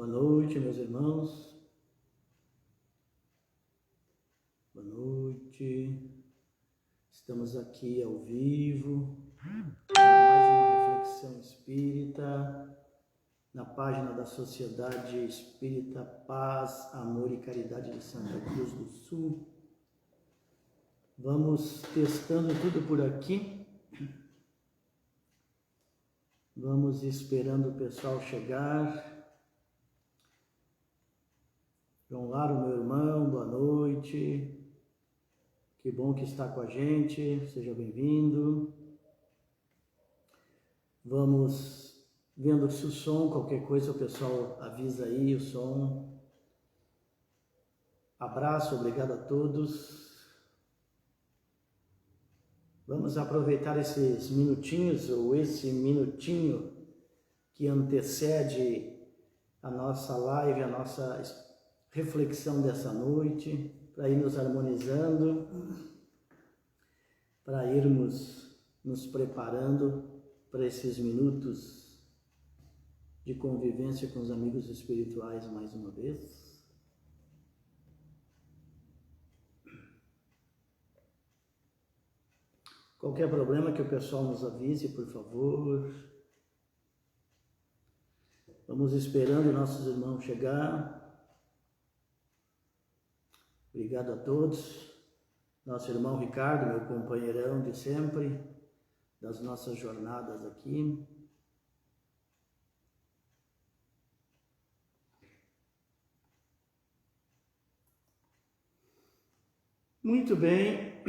Boa noite, meus irmãos. Boa noite. Estamos aqui ao vivo para mais uma reflexão espírita na página da Sociedade Espírita Paz, Amor e Caridade de Santa Cruz do Sul. Vamos testando tudo por aqui. Vamos esperando o pessoal chegar. João Laro, meu irmão, boa noite. Que bom que está com a gente, seja bem-vindo. Vamos vendo se o som, qualquer coisa o pessoal avisa aí, o som. Abraço, obrigado a todos. Vamos aproveitar esses minutinhos, ou esse minutinho que antecede a nossa live, a nossa reflexão dessa noite, para ir nos harmonizando, para irmos nos preparando para esses minutos de convivência com os amigos espirituais mais uma vez. Qualquer problema que o pessoal nos avise, por favor. Vamos esperando nossos irmãos chegar. Obrigado a todos. Nosso irmão Ricardo, meu companheirão de sempre, das nossas jornadas aqui. Muito bem.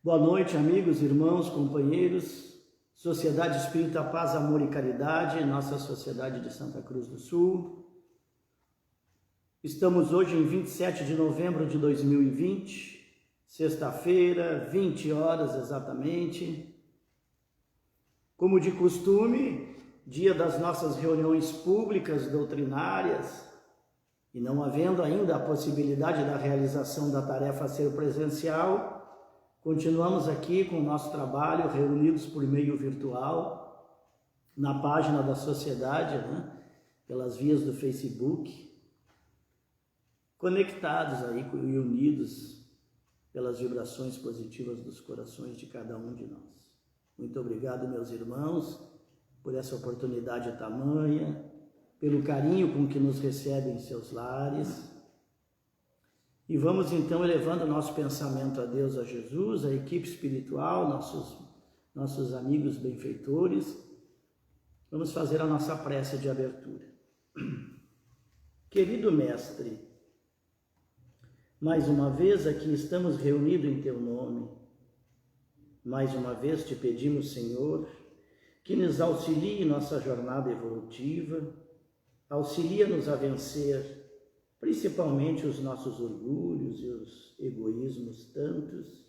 Boa noite, amigos, irmãos, companheiros. Sociedade Espírita Paz, Amor e Caridade, nossa Sociedade de Santa Cruz do Sul. Estamos hoje em 27 de novembro de 2020, sexta-feira, 20 horas exatamente. Como de costume, dia das nossas reuniões públicas doutrinárias, e não havendo ainda a possibilidade da realização da tarefa ser presencial, continuamos aqui com o nosso trabalho, reunidos por meio virtual, na página da Sociedade, pelas vias do Facebook, conectados aí e unidos pelas vibrações positivas dos corações de cada um de nós. Muito obrigado, meus irmãos, por essa oportunidade tamanha, pelo carinho com que nos recebem em seus lares. E vamos então elevando nosso pensamento a Deus, a Jesus, a equipe espiritual, nossos amigos benfeitores. Vamos fazer a nossa prece de abertura. Querido Mestre, mais uma vez aqui estamos reunidos em Teu nome. Mais uma vez te pedimos, Senhor, que nos auxilie em nossa jornada evolutiva, auxilia-nos a vencer principalmente os nossos orgulhos e os egoísmos tantos,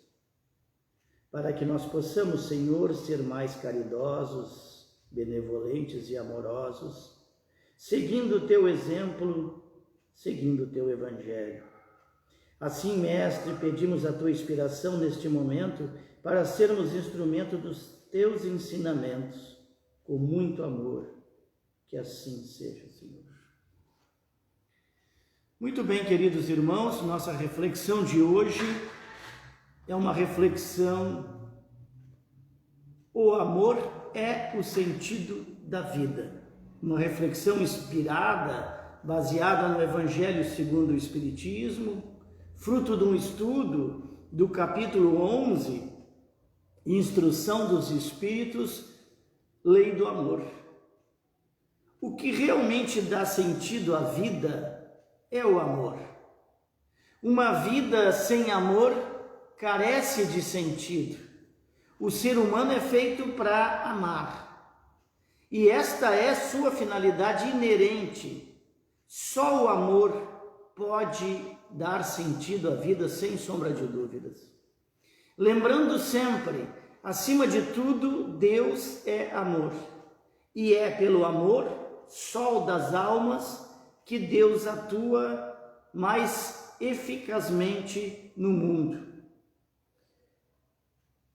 para que nós possamos, Senhor, ser mais caridosos, benevolentes e amorosos, seguindo o Teu exemplo, seguindo o Teu Evangelho. Assim, Mestre, pedimos a Tua inspiração neste momento para sermos instrumento dos Teus ensinamentos, com muito amor. Que assim seja, Senhor. Muito bem, queridos irmãos, nossa reflexão de hoje é uma reflexão: o amor é o sentido da vida. Uma reflexão inspirada, baseada no Evangelho segundo o Espiritismo, fruto de um estudo do capítulo 11, Instrução dos Espíritos, Lei do Amor. O que realmente dá sentido à vida é o amor. Uma vida sem amor carece de sentido. O ser humano é feito para amar. E esta é sua finalidade inerente. Só o amor pode dar sentido à vida, sem sombra de dúvidas. Lembrando sempre, acima de tudo, Deus é amor. E é pelo amor, sol das almas, que Deus atua mais eficazmente no mundo.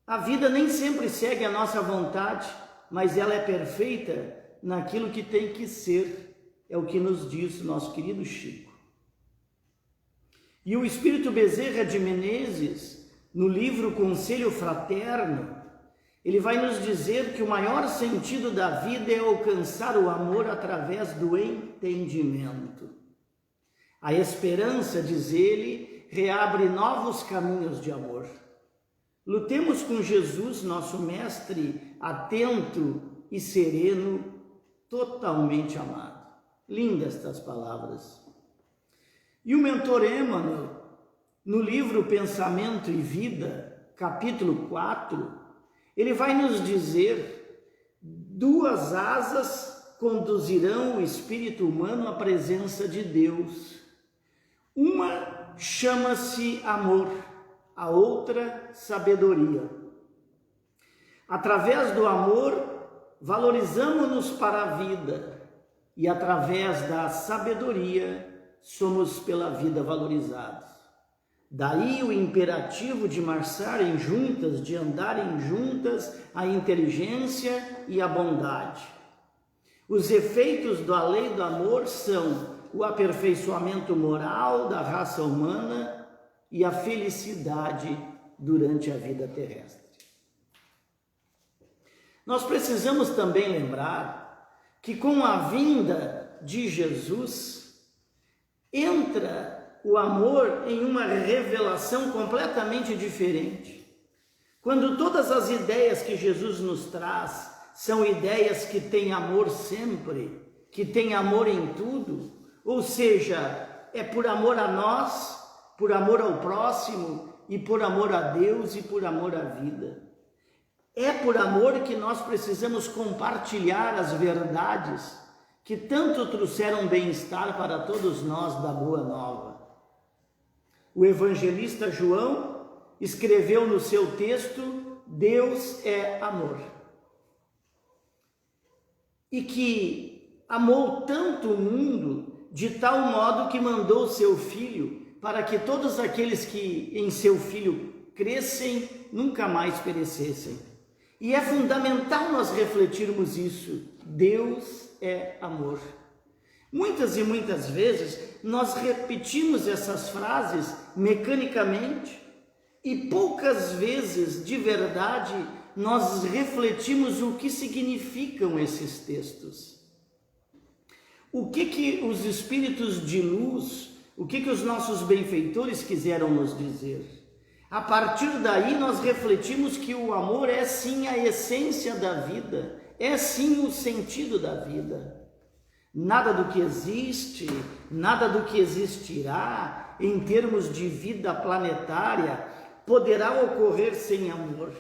A vida nem sempre segue a nossa vontade, mas ela é perfeita naquilo que tem que ser, é o que nos diz o nosso querido Chico. E o Espírito Bezerra de Menezes, no livro Conselho Fraterno, ele vai nos dizer que o maior sentido da vida é alcançar o amor através do entendimento. A esperança, diz ele, reabre novos caminhos de amor. Lutemos com Jesus, nosso Mestre, atento e sereno, totalmente amado. Lindas estas palavras. E o mentor Emmanuel, no livro Pensamento e Vida, capítulo 4, ele vai nos dizer: duas asas conduzirão o espírito humano à presença de Deus. Uma chama-se amor, a outra sabedoria. Através do amor, valorizamos-nos para a vida, e através da sabedoria, somos pela vida valorizados. Daí o imperativo de marcharem juntas, de andarem juntas a inteligência e a bondade. Os efeitos da lei do amor são o aperfeiçoamento moral da raça humana e a felicidade durante a vida terrestre. Nós precisamos também lembrar que com a vinda de Jesus, entra o amor em uma revelação completamente diferente. Quando todas as ideias que Jesus nos traz são ideias que têm amor sempre, que têm amor em tudo, ou seja, é por amor a nós, por amor ao próximo, e por amor a Deus e por amor à vida. É por amor que nós precisamos compartilhar as verdades que tanto trouxeram bem-estar para todos nós da Boa Nova. O evangelista João escreveu no seu texto: Deus é amor. E que amou tanto o mundo, de tal modo que mandou seu Filho, para que todos aqueles que em seu Filho crescem, nunca mais perecessem. E é fundamental nós refletirmos isso. Deus é amor. Muitas e muitas vezes nós repetimos essas frases mecanicamente e poucas vezes, de verdade, nós refletimos o que significam esses textos. O que os espíritos de luz, o que os nossos benfeitores quiseram nos dizer? A partir daí nós refletimos que o amor é sim a essência da vida, é sim o sentido da vida. Nada do que existe, nada do que existirá em termos de vida planetária poderá ocorrer sem amor.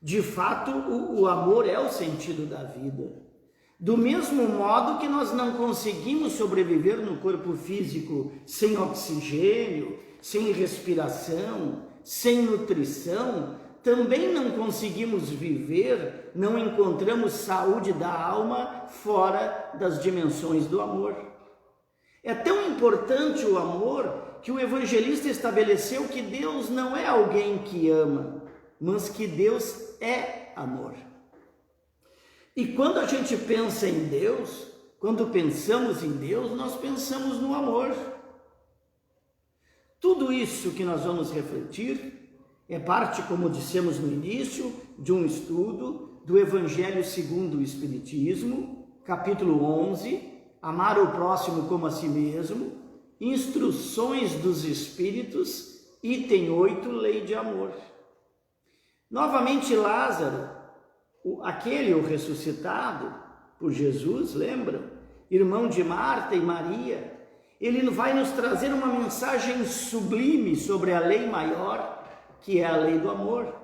De fato, o amor é o sentido da vida. Do mesmo modo que nós não conseguimos sobreviver no corpo físico sem oxigênio, sem respiração, sem nutrição, também não conseguimos viver, não encontramos saúde da alma fora das dimensões do amor. É tão importante o amor que o evangelista estabeleceu que Deus não é alguém que ama, mas que Deus é amor. E quando a gente pensa em Deus, quando pensamos em Deus, nós pensamos no amor. Tudo isso que nós vamos refletir é parte, como dissemos no início, de um estudo do Evangelho segundo o Espiritismo, capítulo 11, amar o próximo como a si mesmo, instruções dos Espíritos, item 8, lei de amor. Novamente Lázaro, o ressuscitado por Jesus, lembram? Irmão de Marta e Maria, ele vai nos trazer uma mensagem sublime sobre a lei maior, que é a lei do amor.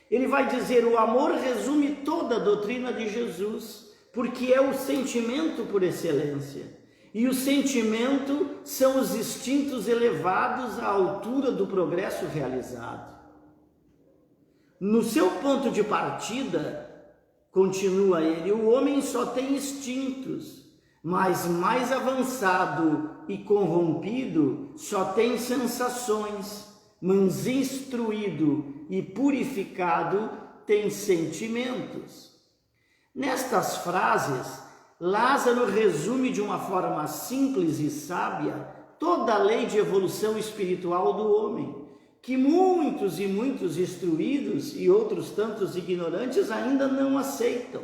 Ele vai dizer: o amor resume toda a doutrina de Jesus, porque é o sentimento por excelência. E o sentimento são os instintos elevados à altura do progresso realizado. No seu ponto de partida, continua ele, o homem só tem instintos, mas mais avançado e corrompido só tem sensações, mas instruído e purificado tem sentimentos. Nestas frases, Lázaro resume de uma forma simples e sábia toda a lei de evolução espiritual do homem, que muitos e muitos instruídos e outros tantos ignorantes ainda não aceitam.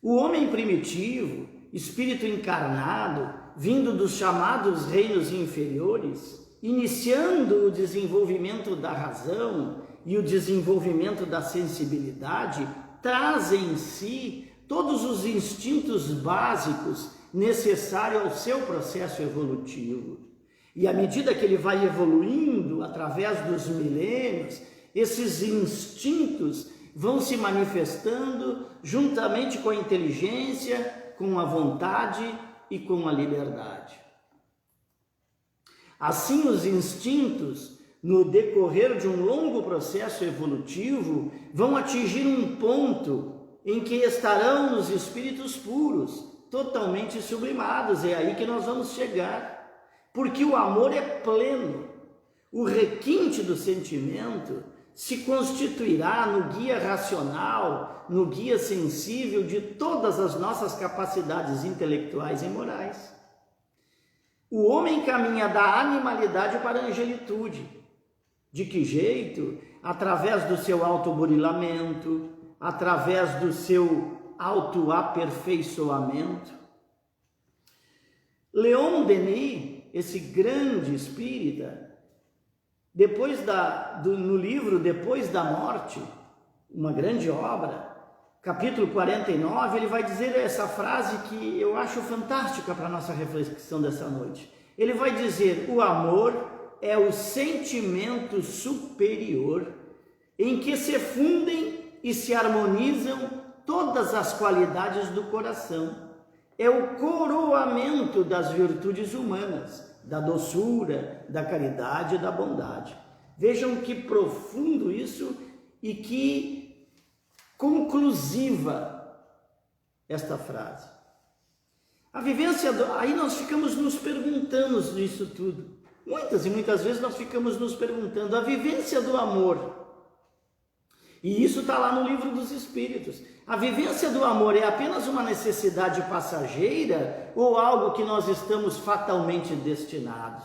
O homem primitivo, espírito encarnado, vindo dos chamados reinos inferiores, iniciando o desenvolvimento da razão e o desenvolvimento da sensibilidade, traz em si todos os instintos básicos necessários ao seu processo evolutivo. E à medida que ele vai evoluindo através dos milênios, esses instintos vão se manifestando juntamente com a inteligência, com a vontade e com a liberdade. Assim, os instintos, no decorrer de um longo processo evolutivo, vão atingir um ponto em que estarão nos espíritos puros, totalmente sublimados. É aí que nós vamos chegar, porque o amor é pleno. O requinte do sentimento se constituirá no guia racional, no guia sensível de todas as nossas capacidades intelectuais e morais. O homem caminha da animalidade para a angelitude. De que jeito? Através do seu autoburilamento, através do seu autoaperfeiçoamento. Leon Denis, esse grande espírita, no livro Depois da Morte, uma grande obra, capítulo 49, ele vai dizer essa frase que eu acho fantástica para a nossa reflexão dessa noite. Ele vai dizer: o amor é o sentimento superior em que se fundem e se harmonizam todas as qualidades do coração. É o coroamento das virtudes humanas, da doçura, da caridade e da bondade. Vejam que profundo isso e que conclusiva esta frase. A vivência, aí nós ficamos nos perguntando nisso tudo. Muitas e muitas vezes nós ficamos nos perguntando, a vivência do amor, e isso está lá no Livro dos Espíritos, a vivência do amor é apenas uma necessidade passageira ou algo que nós estamos fatalmente destinados?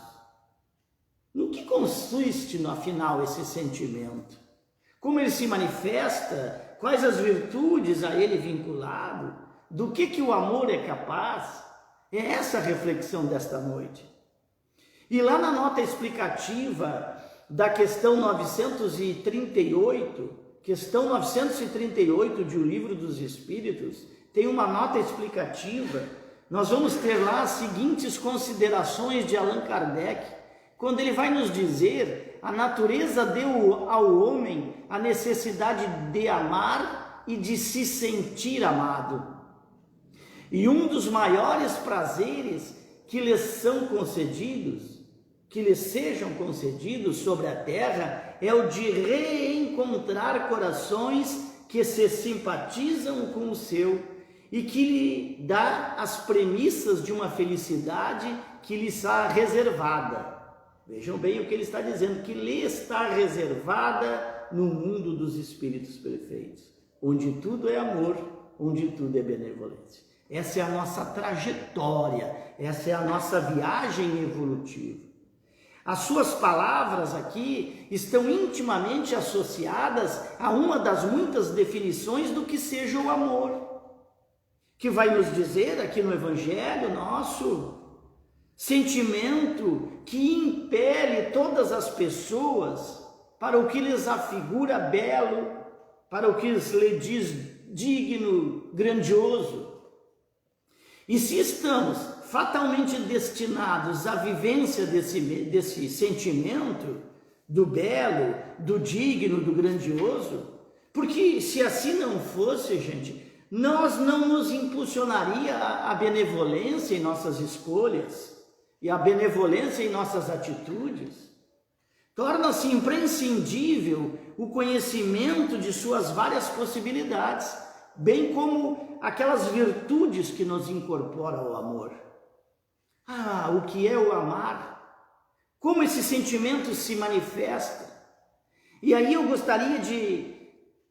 No que consiste, afinal, esse sentimento? Como ele se manifesta? Quais as virtudes a ele vinculado? Do que o amor é capaz? É essa a reflexão desta noite. E lá na nota explicativa da questão 938, questão 938 de O Livro dos Espíritos, tem uma nota explicativa. Nós vamos ter lá as seguintes considerações de Allan Kardec, quando ele vai nos dizer: a natureza deu ao homem a necessidade de amar e de se sentir amado. E um dos maiores prazeres que lhes são concedidos, que lhes sejam concedidos sobre a terra, é o de reencontrar corações que se simpatizam com o seu e que lhe dá as premissas de uma felicidade que lhe está reservada. Vejam bem o que ele está dizendo, que lhe está reservada no mundo dos espíritos perfeitos, onde tudo é amor, onde tudo é benevolência. Essa é a nossa trajetória, essa é a nossa viagem evolutiva. As suas palavras aqui estão intimamente associadas a uma das muitas definições do que seja o amor, que vai nos dizer aqui no Evangelho nosso: sentimento que impele todas as pessoas para o que lhes afigura belo, para o que lhes diz digno, grandioso. E se estamos fatalmente destinados à vivência desse sentimento do belo, do digno, do grandioso, porque se assim não fosse, gente, nós não nos impulsionaria a benevolência em nossas escolhas e a benevolência em nossas atitudes. Torna-se imprescindível o conhecimento de suas várias possibilidades, bem como aquelas virtudes que nos incorporam ao amor. O que é o amar? Como esse sentimento se manifesta? E aí eu gostaria de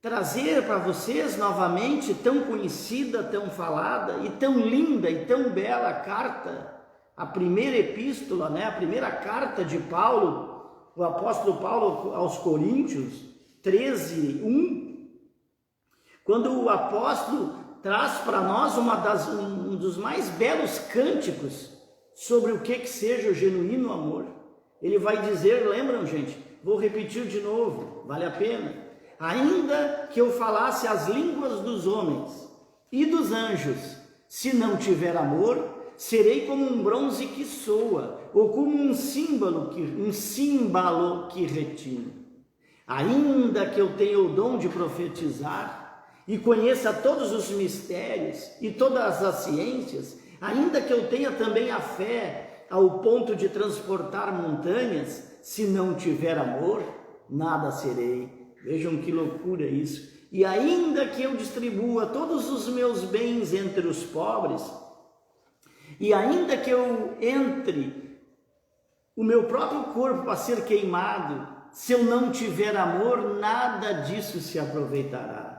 trazer para vocês novamente tão conhecida, tão falada e tão linda e tão bela carta, a primeira epístola, a primeira carta de Paulo, o apóstolo Paulo aos Coríntios, 13:1, quando o apóstolo traz para nós um dos mais belos cânticos sobre o que seja o genuíno amor. Ele vai dizer, lembram, gente? Vou repetir de novo, vale a pena. Ainda que eu falasse as línguas dos homens e dos anjos, se não tiver amor, serei como um bronze que soa, ou como um símbolo que retine. Ainda que eu tenha o dom de profetizar, e conheça todos os mistérios e todas as ciências, ainda que eu tenha também a fé ao ponto de transportar montanhas, se não tiver amor, nada serei. Vejam que loucura isso. E ainda que eu distribua todos os meus bens entre os pobres, e ainda que eu entre o meu próprio corpo a ser queimado, se eu não tiver amor, nada disso se aproveitará.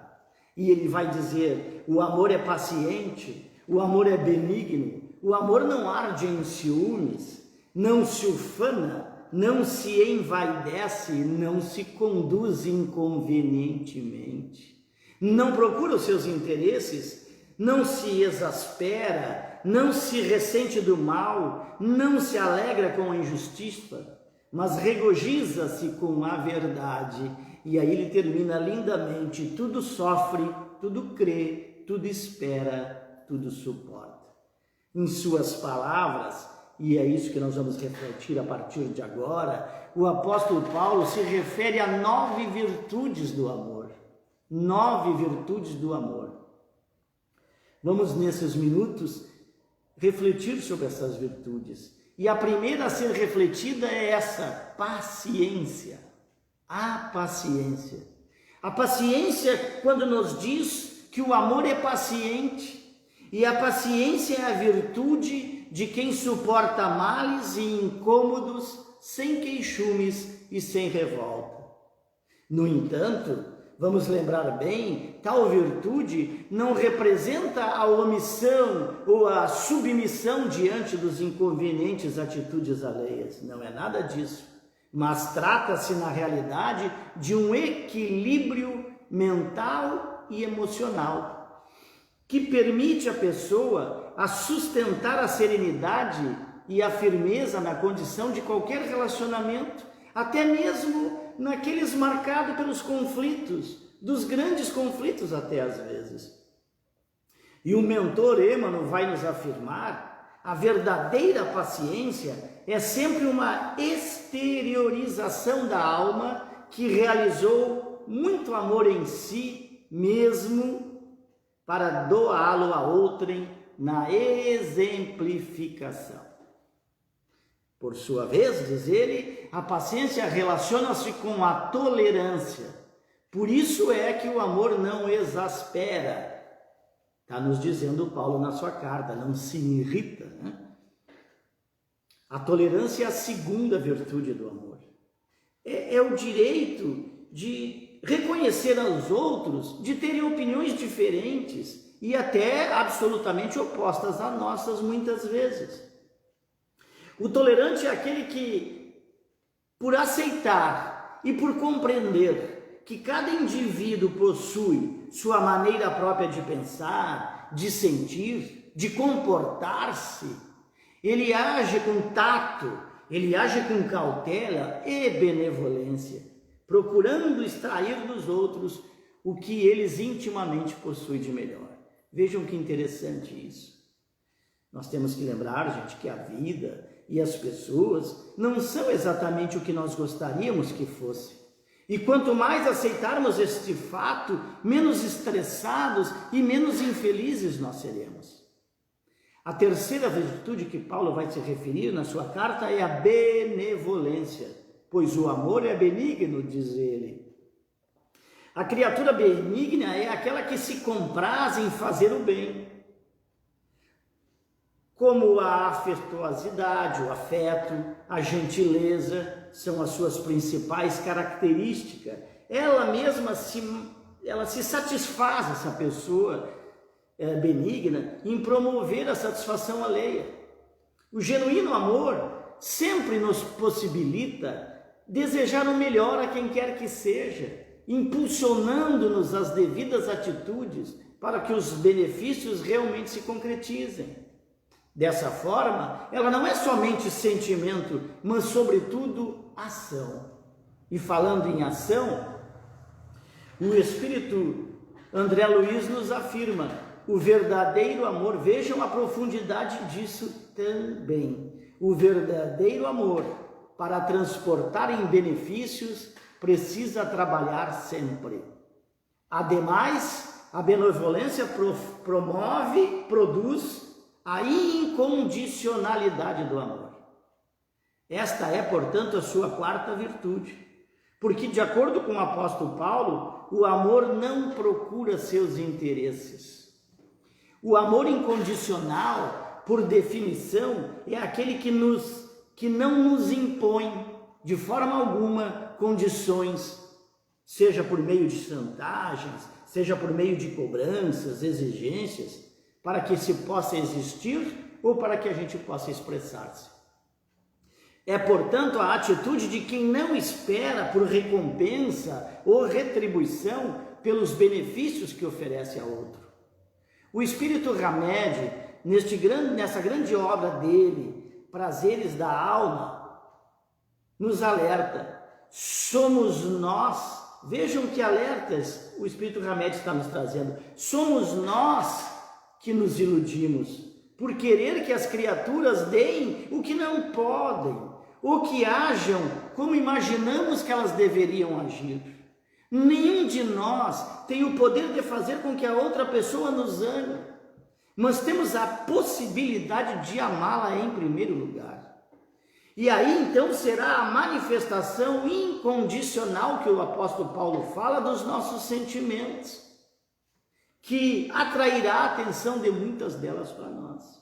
E ele vai dizer, o amor é paciente, o amor é benigno, o amor não arde em ciúmes, não se ufana, não se envaidece, não se conduz inconvenientemente, não procura os seus interesses, não se exaspera, não se ressente do mal, não se alegra com a injustiça, mas regozija-se com a verdade. E aí ele termina lindamente, tudo sofre, tudo crê, tudo espera, tudo suporta. Em suas palavras, e é isso que nós vamos refletir a partir de agora, o apóstolo Paulo se refere a 9 virtudes do amor. 9 virtudes do amor. Vamos nesses minutos refletir sobre essas virtudes. E a primeira a ser refletida é essa, paciência. A paciência. A paciência, quando nos diz que o amor é paciente, e a paciência é a virtude de quem suporta males e incômodos sem queixumes e sem revolta. No entanto, vamos lembrar bem, tal virtude não representa a omissão ou a submissão diante dos inconvenientes atitudes alheias. Não é nada disso. Mas trata-se, na realidade, de um equilíbrio mental e emocional, que permite à pessoa a sustentar a serenidade e a firmeza na condição de qualquer relacionamento, até mesmo naqueles marcados pelos conflitos, dos grandes conflitos até às vezes. E o mentor Emmanuel vai nos afirmar, a verdadeira paciência é sempre uma exteriorização da alma que realizou muito amor em si mesmo para doá-lo a outrem na exemplificação. Por sua vez, diz ele, a paciência relaciona-se com a tolerância. Por isso é que o amor não exaspera. Está nos dizendo Paulo na sua carta, não se irrita, né? A tolerância é a segunda virtude do amor. É o direito de reconhecer aos outros, de terem opiniões diferentes e até absolutamente opostas às nossas muitas vezes. O tolerante é aquele que, por aceitar e por compreender que cada indivíduo possui sua maneira própria de pensar, de sentir, de comportar-se, ele age com tato, ele age com cautela e benevolência, procurando extrair dos outros o que eles intimamente possuem de melhor. Vejam que interessante isso. Nós temos que lembrar, gente, que a vida e as pessoas não são exatamente o que nós gostaríamos que fosse. E quanto mais aceitarmos este fato, menos estressados e menos infelizes nós seremos. A terceira virtude que Paulo vai se referir na sua carta é a benevolência, pois o amor é benigno, diz ele. A criatura benigna é aquela que se compraz em fazer o bem. Como a afetuosidade, o afeto, a gentileza são as suas principais características. Ela mesma ela se satisfaz, essa pessoa benigna, em promover a satisfação alheia. O genuíno amor sempre nos possibilita desejar o melhor a quem quer que seja, impulsionando-nos às devidas atitudes para que os benefícios realmente se concretizem. Dessa forma, ela não é somente sentimento, mas sobretudo ação. E falando em ação, o Espírito André Luiz nos afirma: o verdadeiro amor, vejam a profundidade disso também. O verdadeiro amor, para transportar em benefícios, precisa trabalhar sempre. Ademais, a benevolência produz a incondicionalidade do amor. Esta é, portanto, a sua quarta virtude, porque, de acordo com o apóstolo Paulo, o amor não procura seus interesses. O amor incondicional, por definição, é aquele que não nos impõe, de forma alguma, condições, seja por meio de chantagens, seja por meio de cobranças, exigências, para que se possa existir ou para que a gente possa expressar-se. É, portanto, a atitude de quem não espera por recompensa ou retribuição pelos benefícios que oferece a outro. O Espírito Hamed, nessa grande obra dele, Prazeres da Alma, nos alerta: somos nós, vejam que alertas o Espírito Hamed está nos trazendo, somos nós que nos iludimos por querer que as criaturas deem o que não podem, ou que ajam como imaginamos que elas deveriam agir. Nenhum de nós tem o poder de fazer com que a outra pessoa nos ame, mas temos a possibilidade de amá-la em primeiro lugar. E aí então será a manifestação incondicional que o apóstolo Paulo fala dos nossos sentimentos, que atrairá a atenção de muitas delas para nós.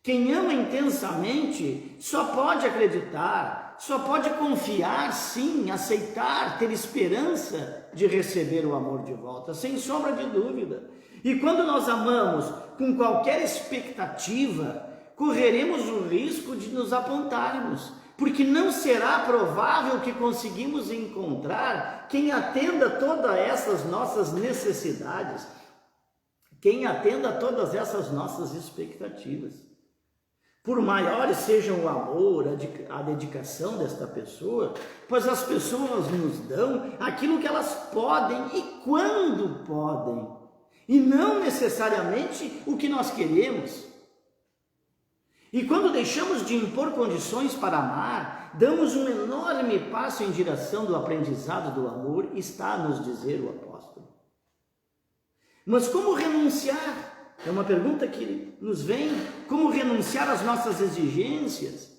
Quem ama intensamente só pode acreditar, só pode confiar, sim, aceitar, ter esperança de receber o amor de volta, sem sombra de dúvida. E quando nós amamos com qualquer expectativa, correremos o risco de nos apontarmos, porque não será provável que conseguimos encontrar quem atenda todas essas nossas necessidades, quem atenda a todas essas nossas expectativas. Por maiores sejam o amor, a dedicação desta pessoa, pois as pessoas nos dão aquilo que elas podem e quando podem, e não necessariamente o que nós queremos. E quando deixamos de impor condições para amar, damos um enorme passo em direção do aprendizado do amor, está a nos dizer o apóstolo. Mas como renunciar? É uma pergunta que nos vem: como renunciar às nossas exigências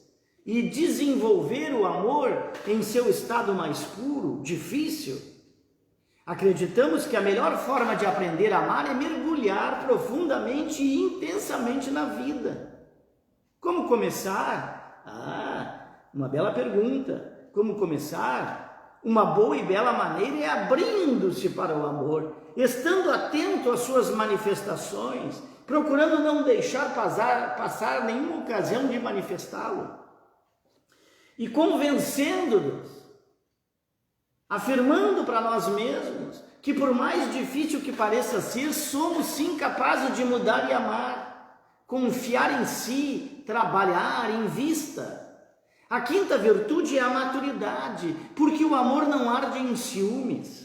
e desenvolver o amor em seu estado mais puro, difícil? Acreditamos que a melhor forma de aprender a amar é mergulhar profundamente e intensamente na vida. Como começar? Uma bela pergunta. Como começar? Uma boa e bela maneira é abrindo-se para o amor, estando atento às suas manifestações, procurando não deixar passar nenhuma ocasião de manifestá-lo, e convencendo-nos, afirmando para nós mesmos que, por mais difícil que pareça ser, somos sim capazes de mudar e amar, confiar em si, trabalhar em vista. A quinta virtude é a maturidade, porque o amor não arde em ciúmes.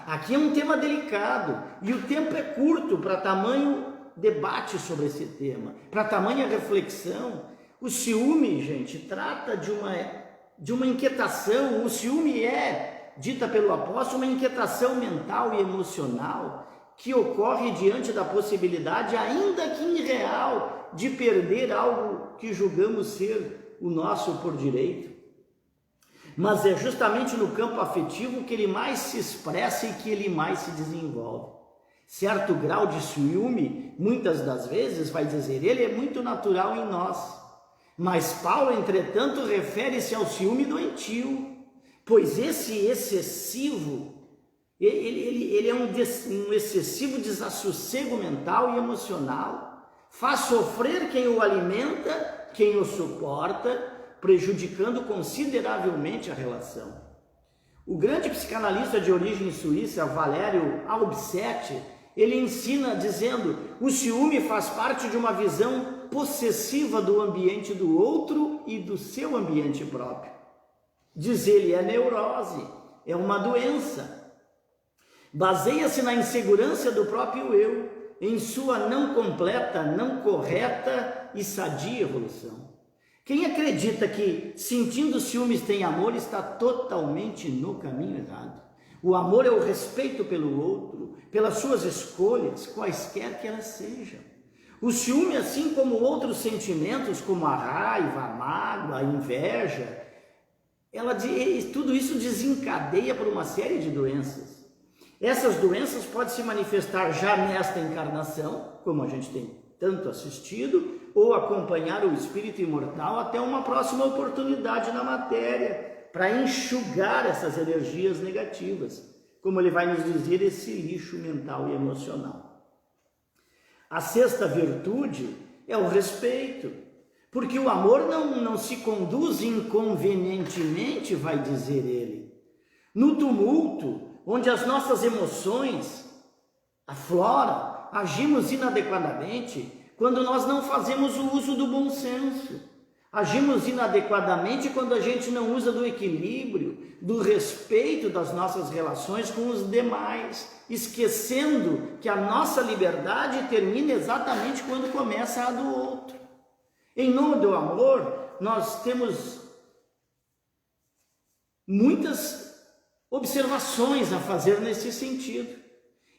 Aqui é um tema delicado e o tempo é curto para tamanho debate sobre esse tema, para tamanha reflexão. O ciúme, gente, trata de uma inquietação. O ciúme é, dita pelo apóstolo, uma inquietação mental e emocional que ocorre diante da possibilidade, ainda que irreal, de perder algo que julgamos ser o nosso por direito. Mas é justamente no campo afetivo que ele mais se expressa e que ele mais se desenvolve. Certo grau de ciúme, muitas das vezes, vai dizer ele, é muito natural em nós. Mas Paulo, entretanto, refere-se ao ciúme doentio, pois esse excessivo Ele é um excessivo desassossego mental e emocional, faz sofrer quem o alimenta, quem o suporta, prejudicando consideravelmente a relação. O grande psicanalista de origem suíça, Valério Albsetti, ele ensina dizendo: o ciúme faz parte de uma visão possessiva do ambiente do outro e do seu ambiente próprio. Diz ele, é neurose, é uma doença. Baseia-se na insegurança do próprio eu, em sua não completa, não correta e sadia evolução. Quem acredita que sentindo ciúmes tem amor está totalmente no caminho errado. O amor é o respeito pelo outro, pelas suas escolhas, quaisquer que elas sejam. O ciúme, assim como outros sentimentos, como a raiva, a mágoa, a inveja, tudo isso desencadeia por uma série de doenças. Essas doenças podem se manifestar já nesta encarnação, como a gente tem tanto assistido, ou acompanhar o espírito imortal até uma próxima oportunidade na matéria, para enxugar essas energias negativas, como ele vai nos dizer, esse lixo mental e emocional. A sexta virtude é o respeito, porque o amor não se conduz inconvenientemente, vai dizer ele. No tumulto, onde as nossas emoções afloram, agimos inadequadamente quando nós não fazemos o uso do bom senso. Agimos inadequadamente quando a gente não usa do equilíbrio, do respeito das nossas relações com os demais, esquecendo que a nossa liberdade termina exatamente quando começa a do outro. Em nome do amor, nós temos muitas observações a fazer nesse sentido.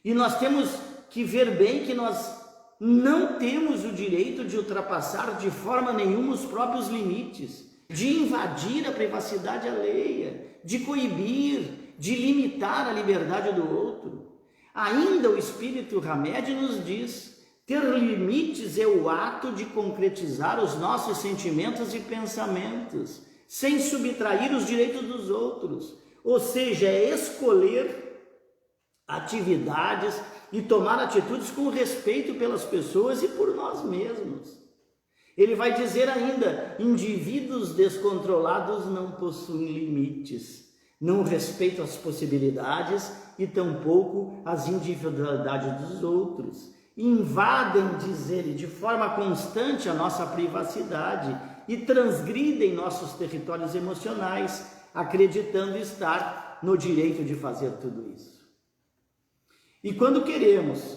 E nós temos que ver bem que nós não temos o direito de ultrapassar de forma nenhuma os próprios limites, de invadir a privacidade alheia, de coibir, de limitar a liberdade do outro. Ainda o Espírito Hamed nos diz: ter limites é o ato de concretizar os nossos sentimentos e pensamentos, sem subtrair os direitos dos outros. Ou seja, é escolher atividades e tomar atitudes com respeito pelas pessoas e por nós mesmos. Ele vai dizer ainda: indivíduos descontrolados não possuem limites, não respeitam as possibilidades e tampouco as individualidades dos outros. Invadem, diz ele, de forma constante a nossa privacidade e transgridem nossos territórios emocionais, acreditando estar no direito de fazer tudo isso. E quando queremos,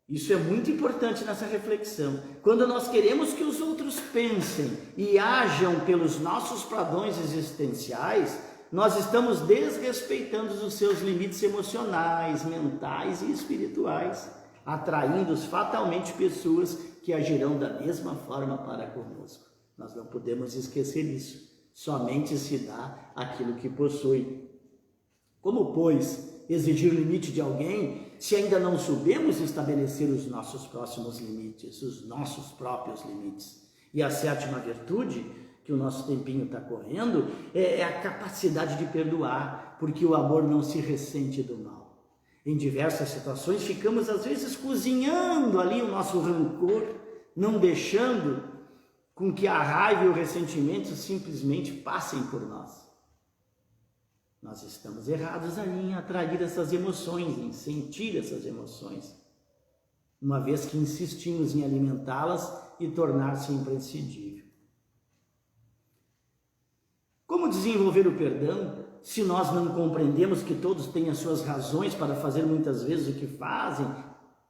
isso é muito importante nessa reflexão, quando nós queremos que os outros pensem e ajam pelos nossos padrões existenciais, nós estamos desrespeitando os seus limites emocionais, mentais e espirituais, atraindo fatalmente pessoas que agirão da mesma forma para conosco. Nós não podemos esquecer isso. Somente se dá aquilo que possui. Como, pois, exigir limite de alguém se ainda não soubemos estabelecer os nossos próximos limites, os nossos próprios limites? E a sétima virtude, que o nosso tempinho está correndo, é a capacidade de perdoar, porque o amor não se ressente do mal. Em diversas situações ficamos às vezes cozinhando ali o nosso rancor, não deixando com que a raiva e o ressentimento simplesmente passem por nós. Nós estamos errados aí em atrair essas emoções, em sentir essas emoções, uma vez que insistimos em alimentá-las e tornar-se imprescindível. Como desenvolver o perdão se nós não compreendemos que todos têm as suas razões para fazer muitas vezes o que fazem?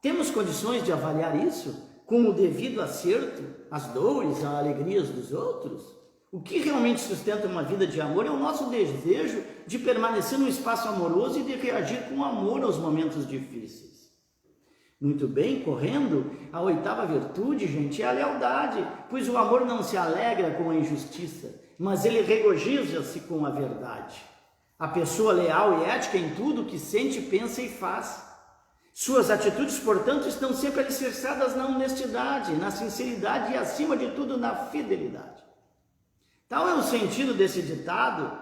Temos condições de avaliar isso com o devido acerto, as dores, as alegrias dos outros? O que realmente sustenta uma vida de amor é o nosso desejo de permanecer no espaço amoroso e de reagir com amor aos momentos difíceis. Muito bem, correndo, a oitava virtude, gente, é a lealdade, pois o amor não se alegra com a injustiça, mas ele regozija-se com a verdade. A pessoa leal e ética em tudo que sente, pensa e faz. Suas atitudes, portanto, estão sempre alicerçadas na honestidade, na sinceridade e, acima de tudo, na fidelidade. Tal é o sentido desse ditado,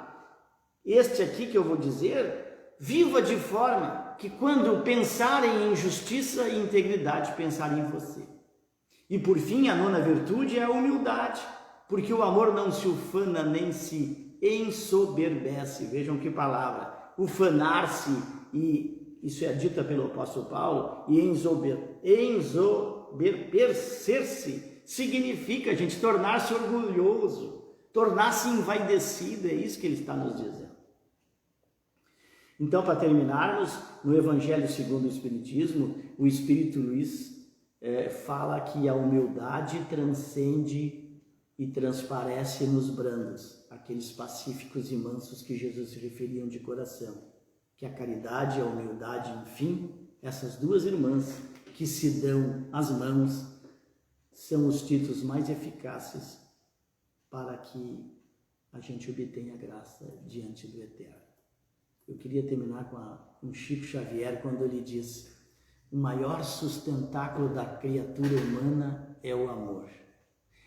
este aqui que eu vou dizer, Viva de forma que quando pensarem em justiça e integridade, pensarem em você. E por fim, a nona virtude é a humildade, porque o amor não se ufana nem se ensoberbece. Vejam que palavra, ufanar-se, e isso é dita pelo apóstolo Paulo, e ensoberbecer-se significa, gente, tornar-se orgulhoso, tornar-se envaidecido, é isso que ele está nos dizendo. Então, para terminarmos, no Evangelho segundo o Espiritismo, o Espírito Luís fala que a humildade transcende e transparece nos brandos, aqueles pacíficos e mansos que Jesus se referiam de coração. Que a caridade e a humildade, enfim, essas duas irmãs que se dão as mãos, são os títulos mais eficazes para que a gente obtenha graça diante do Eterno. Eu queria terminar com Chico Xavier, quando ele diz: o maior sustentáculo da criatura humana é o amor.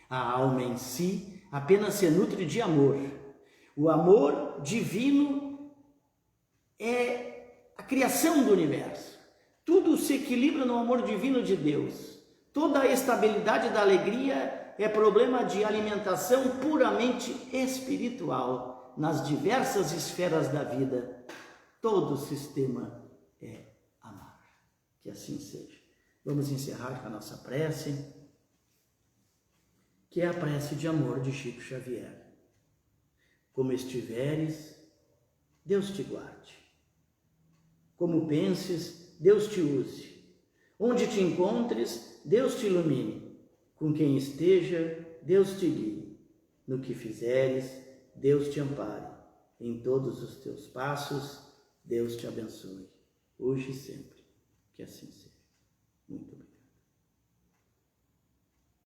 A alma em si apenas se nutre de amor. O amor divino é a criação do universo. Tudo se equilibra no amor divino de Deus. Toda a estabilidade da alegria é problema de alimentação puramente espiritual. Nas diversas esferas da vida, todo o sistema é amar. Que assim seja. Vamos encerrar com a nossa prece, que é a prece de amor de Chico Xavier. Como estiveres, Deus te guarde. Como penses, Deus te use. Onde te encontres, Deus te ilumine. Com quem esteja, Deus te guie. No que fizeres, Deus te ampare. Em todos os teus passos, Deus te abençoe. Hoje e sempre. Que assim seja. Muito obrigado.